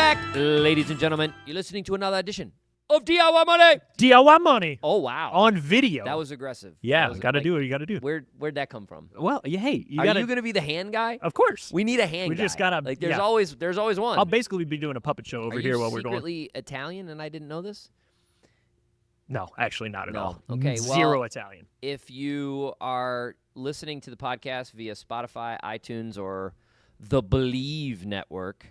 back, ladies and gentlemen. You're listening to another edition of DIY Money. DIY Money. Oh, wow. On video. That was aggressive. Yeah, gotta do what you gotta do. Where'd that come from? Well, hey, Are you going to be the hand guy? Of course. We need a hand guy. We just gotta. Like, there's always one. I'll basically be doing a puppet show over here while we're going. Are you secretly Italian and I didn't know this? No, actually not at all. Okay, Zero Italian. If you are listening to the podcast via Spotify, iTunes, or the Believe Network,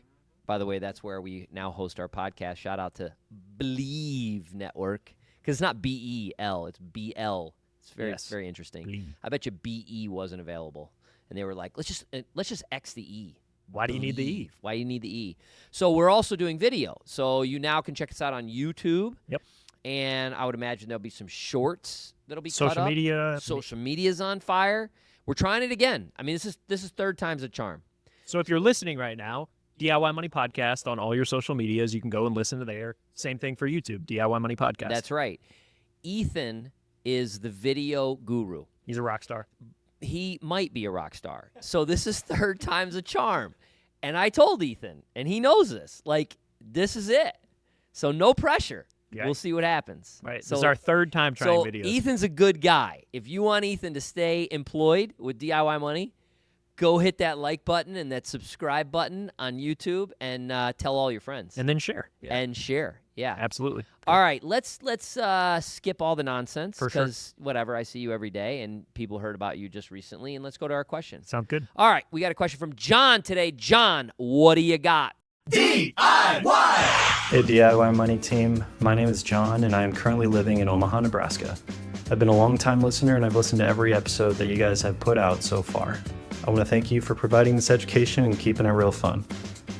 by the way, that's where we now host our podcast. Shout out to Believe Network, because it's not B-E-L, it's B-L. It's very interesting. Believe. I bet you B-E wasn't available, and they were like, let's just X the E. Why do you need the E? Why do you need the E? So we're also doing video, so you now can check us out on YouTube. Yep. And I would imagine there'll be some shorts that'll be cut up. Social media. Social media's on fire. We're trying it again. I mean, this is third time's a charm. So if you're listening right now, DIY Money Podcast on all your social medias, you can go and listen to there. Same thing for YouTube, DIY Money Podcast. That's right. Ethan is the video guru. He's a rock star. He might be a rock star. So this is third time's a charm. And I told Ethan, and he knows this, like, this is it. So no pressure. Yeah. We'll see what happens. Right. So, this is our third time trying so videos. Ethan's a good guy. If you want Ethan to stay employed with DIY Money, go hit that like button and that subscribe button on YouTube and tell all your friends. And then share. Yeah. And share. Yeah. Absolutely. All right. Let's skip all the nonsense. For sure. Because, whatever, I see you every day, and people heard about you just recently. And let's go to our question. Sound good. All right. We got a question from John today. John, what do you got? DIY! Hey DIY Money team, my name is John and I am currently living in Omaha, Nebraska. I've been a long-time listener and I've listened to every episode that you guys have put out so far. I want to thank you for providing this education and keeping it real fun.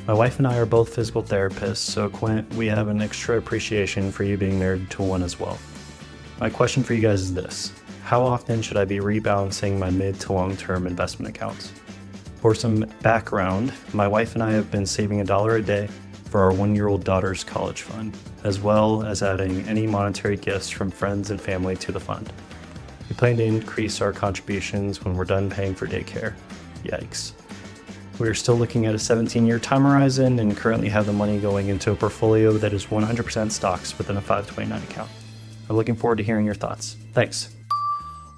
My wife and I are both physical therapists, so Quint, we have an extra appreciation for you being married to one as well. My question for you guys is this: how often should I be rebalancing my mid to long-term investment accounts? For some background, my wife and I have been saving $1 a day for our 1-year-old daughter's college fund, as well as adding any monetary gifts from friends and family to the fund. We plan to increase our contributions when we're done paying for daycare. Yikes. We are still looking at a 17-year time horizon and currently have the money going into a portfolio that is 100% stocks within a 529 account. I'm looking forward to hearing your thoughts. Thanks.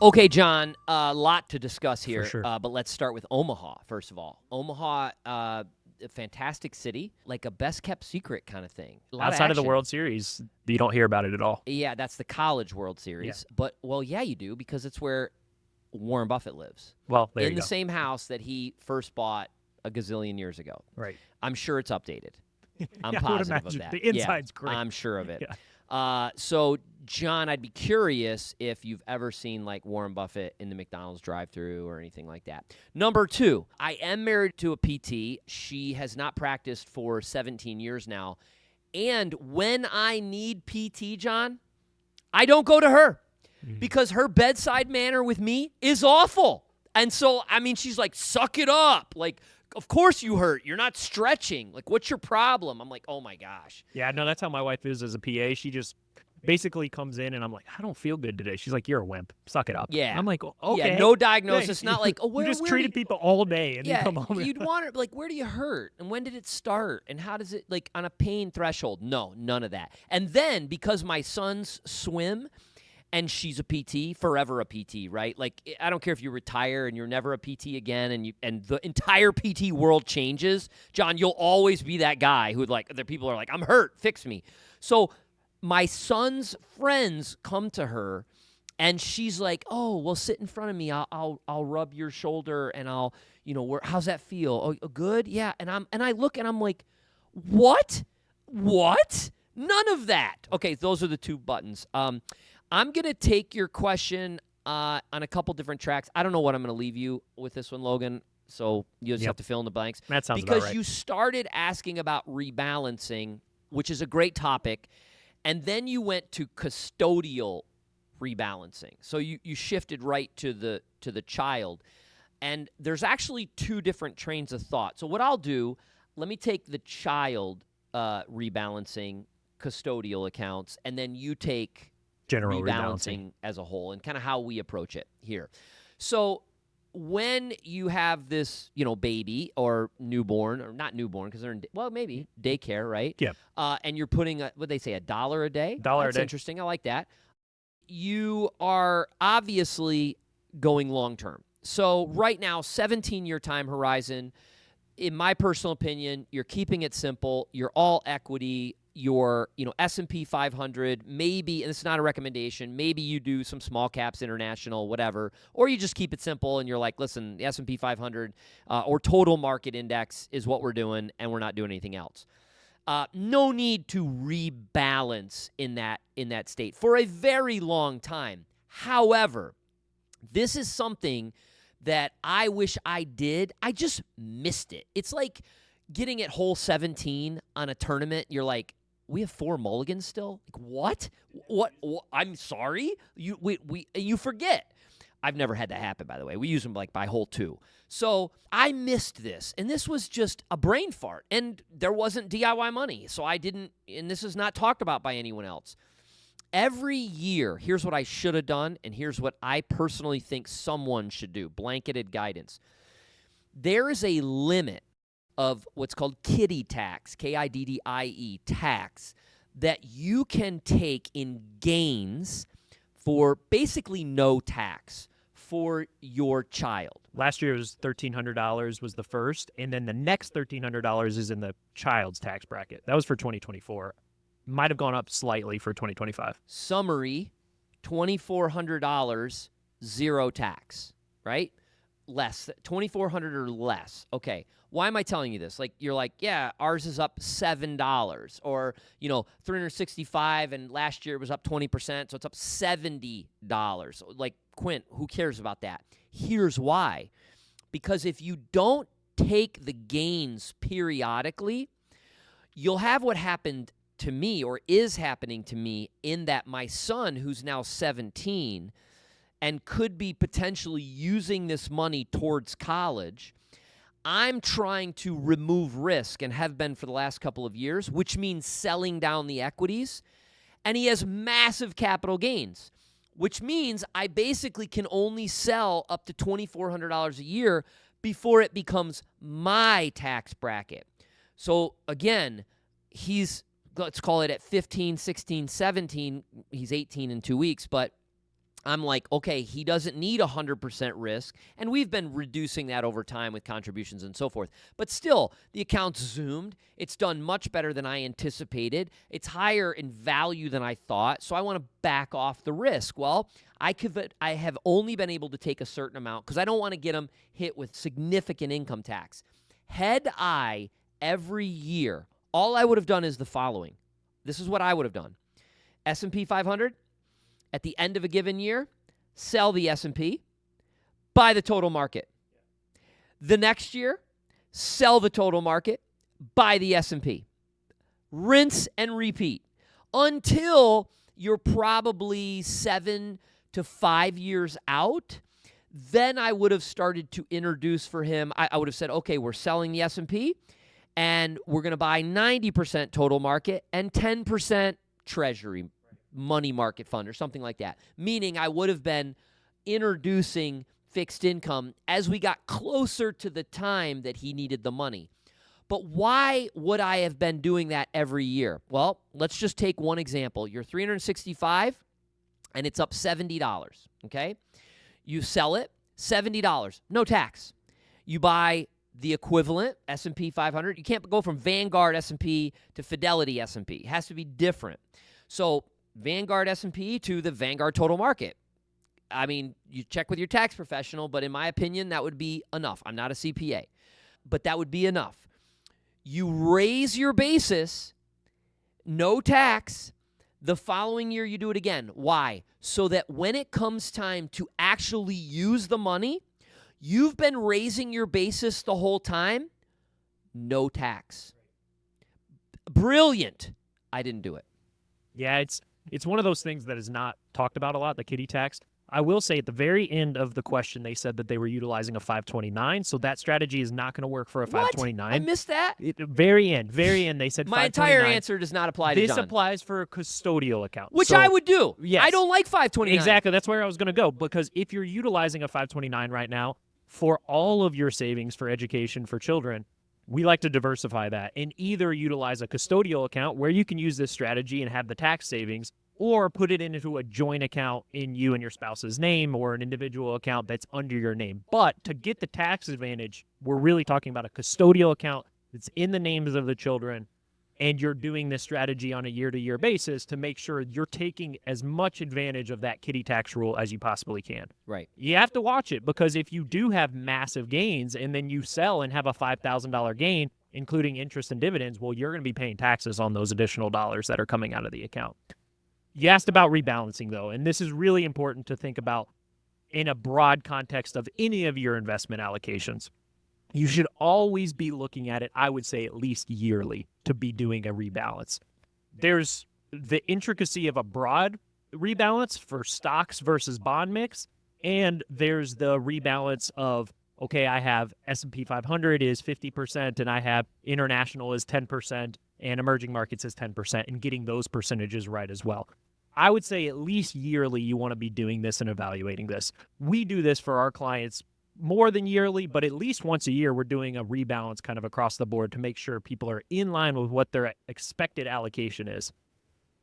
Okay, John, a lot to discuss here, For sure. But let's start with Omaha, first of all. Omaha, a fantastic city, like a best-kept secret kind of thing. Outside of the World Series, you don't hear about it at all. Yeah, that's the College World Series. Yeah. But, well, yeah, you do, because it's where Warren Buffett lives. Well, there you in go. the same house that he first bought a gazillion years ago. Right. I'm sure it's updated. I'm Yeah, I would positive of imagine. that. The inside's yeah, great. I'm sure of it. Yeah. So, John, I'd be curious if you've ever seen, like, Warren Buffett in the McDonald's drive-thru or anything like that. Number 2, I am married to a PT. She has not practiced for 17 years now. And when I need PT, John, I don't go to her because her bedside manner with me is awful. And so, I mean, she's like, suck it up. Like, of course you hurt. You're not stretching. Like, what's your problem? I'm like, oh, my gosh. Yeah, no, that's how my wife is as a PA. She just basically comes in and I'm like, I don't feel good today. She's like, you're a wimp. Suck it up. Yeah. I'm like, okay. Yeah, no diagnosis. Hey, Not like, oh, where you just where treated do you- people all day and Yeah, you come home. you'd want to, like, where do you hurt? And when did it start? And how does it, like, on a pain threshold? No, none of that. And then, because my sons swim, and she's a PT, forever a PT, right? Like, I don't care if you retire and you're never a PT again and the entire PT world changes. John, you'll always be that guy who, like, the people are like, I'm hurt, fix me. So my son's friends come to her, and she's like, oh, well, sit in front of me. I'll rub your shoulder, and I'll, how's that feel? Oh, good? Yeah. And I look, and I'm like, what? None of that. Okay, those are the 2 buttons. I'm going to take your question on a couple different tracks. I don't know what I'm going to leave you with this one, Logan, so you just have to fill in the blanks. That sounds because about right. you started asking about rebalancing, which is a great topic, and then you went to custodial rebalancing. So you shifted right to the child. And there's actually 2 different trains of thought. So what I'll do, let me take the child rebalancing custodial accounts, and then you take General rebalancing as a whole and kind of how we approach it here. So when you have this, baby or newborn, or not newborn because they're in, maybe daycare, right? Yeah. And you're putting, what they say, $1 a day? $1 a That's day. interesting. I like that. You are obviously going long term. So right now, 17-year time horizon, in my personal opinion, you're keeping it simple. You're all equity. Your, S&P 500, maybe, and this is not a recommendation, maybe you do some small caps, international, whatever, or you just keep it simple and you're like, listen, the S&P 500 or total market index is what we're doing, and we're not doing anything else. No need to rebalance in that state for a very long time. However, this is something that I wish I did. I just missed it. It's like getting at hole 17 on a tournament. You're like, we have 4 mulligans still? Like, what? What? I'm sorry? You forget. I've never had that happen, by the way. We use them like by hole 2. So I missed this, and this was just a brain fart, and there wasn't DIY money, so I didn't, and this is not talked about by anyone else. Every year, here's what I should have done, and here's what I personally think someone should do, blanketed guidance. There is a limit of what's called kiddie tax, Kiddie tax, that you can take in gains for basically no tax for your child. Last year was $1,300 was the first, and then the next $1,300 is in the child's tax bracket. That was for 2024. Might have gone up slightly for 2025. Summary, $2,400, zero tax, right? Less, $2,400 or less. Okay, why am I telling you this? Like, you're like, yeah, ours is up $7, or, 365, and last year it was up 20%, so it's up $70. Like, Quint, who cares about that? Here's why. Because if you don't take the gains periodically, you'll have what happened to me, or is happening to me, in that my son, who's now 17 and could be potentially using this money towards college, I'm trying to remove risk and have been for the last couple of years, which means selling down the equities, and he has massive capital gains, which means I basically can only sell up to $2,400 a year before it becomes my tax bracket. So again, he's, let's call it at 15, 16, 17. He's 18 in 2 weeks, but I'm like, okay, he doesn't need 100% risk, and we've been reducing that over time with contributions and so forth. But still, the account's zoomed. It's done much better than I anticipated. It's higher in value than I thought, so I want to back off the risk. Well, I have only been able to take a certain amount because I don't want to get him hit with significant income tax. Had I every year, all I would have done is the following. This is what I would have done. S&P 500, at the end of a given year, sell the S&P, buy the total market. The next year, sell the total market, buy the S&P. Rinse and repeat until you're probably 7 to 5 years out. Then I would have started to introduce for him. I would have said, okay, we're selling the S&P, and we're going to buy 90% total market and 10% treasury, money market fund, or something like that. Meaning I would have been introducing fixed income as we got closer to the time that he needed the money. But why would I have been doing that every year? Well, let's just take one example. You're 365 and it's up $70, okay? You sell it, $70, no tax. You buy the equivalent, S&P 500. You can't go from Vanguard S&P to Fidelity S&P. It has to be different. So Vanguard S&P to the Vanguard total market. I mean, you check with your tax professional, but in my opinion, that would be enough. I'm not a CPA, but that would be enough. You raise your basis, no tax. The following year, you do it again. Why? So that when it comes time to actually use the money, you've been raising your basis the whole time, no tax. Brilliant. I didn't do it. Yeah, it's one of those things that is not talked about a lot, the kiddie tax. I will say at the very end of the question, they said that they were utilizing a 529, so that strategy is not going to work for a 529. I missed that. Very end, they said my 529. entire answer does not apply to This John. applies for a custodial account. Which So, I would do. Yes. I don't like 529. Exactly, that's where I was going to go, because if you're utilizing a 529 right now, for all of your savings for education for children, we like to diversify that and either utilize a custodial account where you can use this strategy and have the tax savings, or put it into a joint account in you and your spouse's name, or an individual account that's under your name. But to get the tax advantage, we're really talking about a custodial account that's in the names of the children, and you're doing this strategy on a year-to-year basis to make sure you're taking as much advantage of that kiddie tax rule as you possibly can. Right. You have to watch it, because if you do have massive gains and then you sell and have a $5,000 gain, including interest and dividends, well, you're going to be paying taxes on those additional dollars that are coming out of the account. You asked about rebalancing, though, and this is really important to think about in a broad context of any of your investment allocations. You should always be looking at it, I would say, at least yearly to be doing a rebalance. There's the intricacy of a broad rebalance for stocks versus bond mix, and there's the rebalance of, okay, I have S&P 500 is 50%, and I have international is 10%, and emerging markets is 10%, and getting those percentages right as well. I would say at least yearly you want to be doing this and evaluating this. We do this for our clients more than yearly, but at least once a year we're doing a rebalance kind of across the board to make sure people are in line with what their expected allocation is.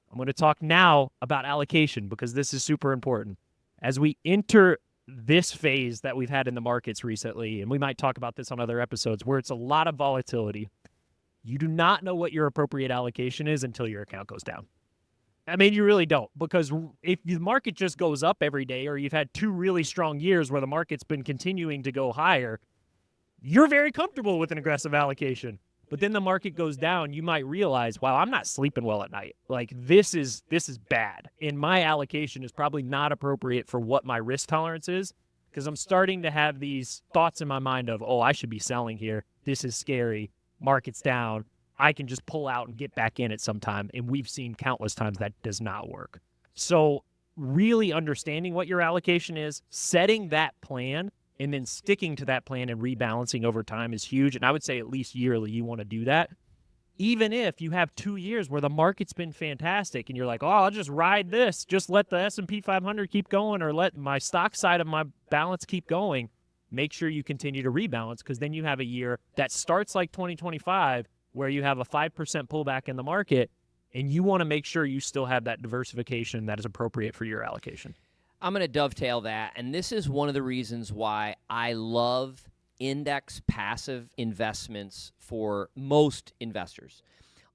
I'm going to talk now about allocation because this is super important. As we enter this phase that we've had in the markets recently, and we might talk about this on other episodes, where it's a lot of volatility, you do not know what your appropriate allocation is until your account goes down. I mean, you really don't, because if the market just goes up every day, or you've had 2 really strong years where the market's been continuing to go higher, you're very comfortable with an aggressive allocation. But then the market goes down, you might realize, wow, I'm not sleeping well at night. Like, this is bad. And my allocation is probably not appropriate for what my risk tolerance is, because I'm starting to have these thoughts in my mind of, oh, I should be selling here. This is scary. Market's down. I can just pull out and get back in at some time. And we've seen countless times that does not work. So really understanding what your allocation is, setting that plan, and then sticking to that plan and rebalancing over time is huge. And I would say at least yearly you want to do that. Even if you have 2 years where the market's been fantastic and you're like, oh, I'll just ride this, just let the S&P 500 keep going, or let my stock side of my balance keep going, make sure you continue to rebalance, because then you have a year that starts like 2025 where you have a 5% pullback in the market, and you want to make sure you still have that diversification that is appropriate for your allocation. I'm going to dovetail that, and this is one of the reasons why I love index passive investments for most investors.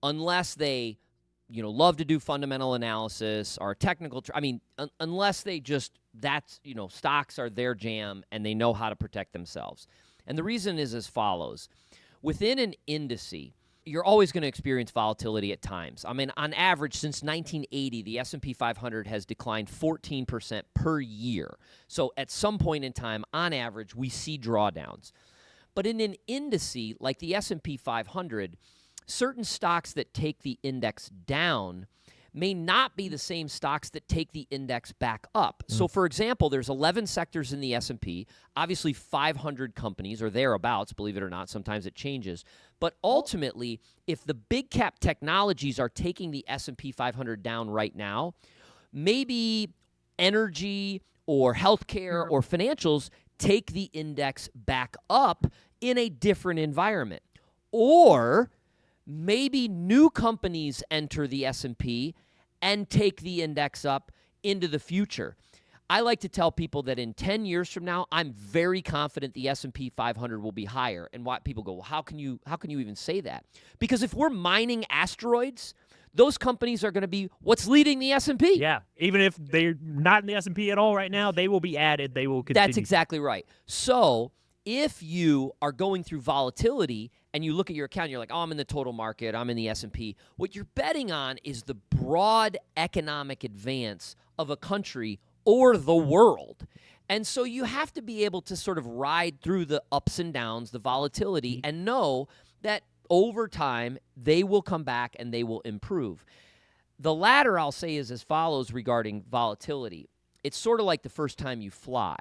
Unless they, love to do fundamental analysis or technical, unless they just, stocks are their jam and they know how to protect themselves. And the reason is as follows. Within an indice, you're always going to experience volatility at times. I mean, on average, since 1980, the S&P 500 has declined 14% per year. So at some point in time, on average, we see drawdowns. But in an indice like the S&P 500, certain stocks that take the index down may not be the same stocks that take the index back up. So, for example, there's 11 sectors in the S&P, obviously 500 companies or thereabouts, believe it or not, sometimes it changes. But ultimately, if the big cap technologies are taking the S&P 500 down right now, maybe energy or healthcare or financials take the index back up in a different environment. Or maybe new companies enter the S&P and take the index up into the future. I like to tell people that in 10 years from now, I'm very confident the S&P 500 will be higher. And what people go, well, how can you even say that? Because if we're mining asteroids, those companies are going to be what's leading the S&P. Yeah, even if they're not in the S&P at all right now, they will be added. They will continue. That's exactly right. So if you are going through volatility and you look at your account and you're like, oh, I'm in the total market, I'm in the S&P, what you're betting on is the broad economic advance of a country or the world. And so you have to be able to sort of ride through the ups and downs, the volatility, and know that over time they will come back and they will improve. The latter, I'll say, is as follows regarding volatility. It's sort of like the first time you fly.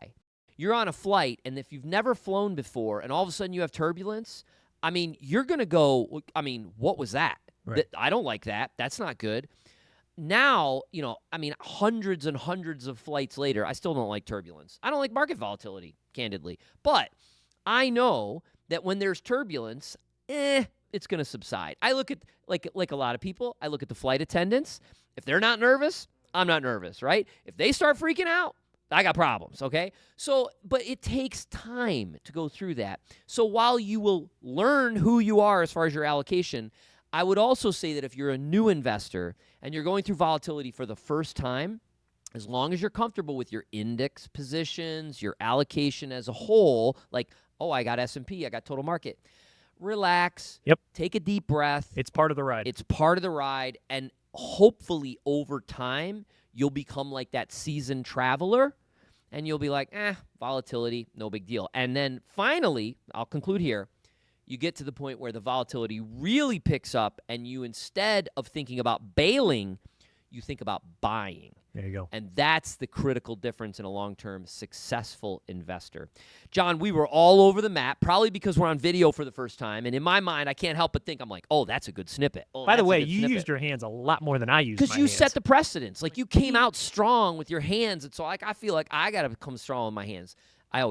You're on a flight, and if you've never flown before and all of a sudden you have turbulence, I mean, you're going to go, what was that? Right. I don't like that. That's not good. now, hundreds and hundreds of flights later, I still don't like turbulence. I don't like market volatility, candidly. But I know that when there's turbulence, it's going to subside. I look at, like a lot of people, I look at the flight attendants. If they're not nervous, I'm not nervous, right? If they start freaking out, I got problems, okay? So, but it takes time to go through that. So while you will learn who you are as far as your allocation, I would also say that if you're a new investor and you're going through volatility for the first time, as long as you're comfortable with your index positions, your allocation as a whole, like, oh, I got S&P, I got total market, relax. Yep. Take a deep breath. It's part of the ride. It's part of the ride, and hopefully over time, you'll become like that seasoned traveler, and you'll be like, volatility, no big deal. And then finally, I'll conclude here, you get to the point where the volatility really picks up, and you, instead of thinking about bailing, you think about buying. There you go. And that's the critical difference in a long-term successful investor. John, we were all over the map, probably because we're on video for the first time. And in my mind, I can't help but think, I'm like, oh, that's a good snippet. Oh, by the way, you used your hands a lot more than I used my hands. Because you set the precedence. Like, you came out strong with your hands. And so I feel like I got to come strong with my hands. I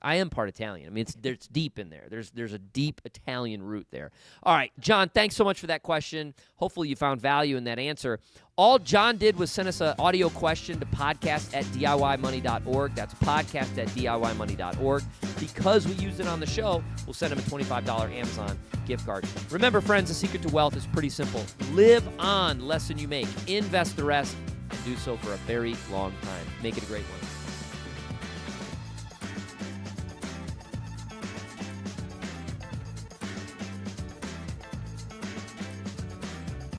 am part Italian. I mean, it's deep in there. There's a deep Italian root there. All right, John, thanks so much for that question. Hopefully you found value in that answer. All John did was send us an audio question to podcast@DIYmoney.org. That's podcast@DIYmoney.org. Because we used it on the show, we'll send him a $25 Amazon gift card. Remember, friends, the secret to wealth is pretty simple. Live on less than you make. Invest the rest, and do so for a very long time. Make it a great one.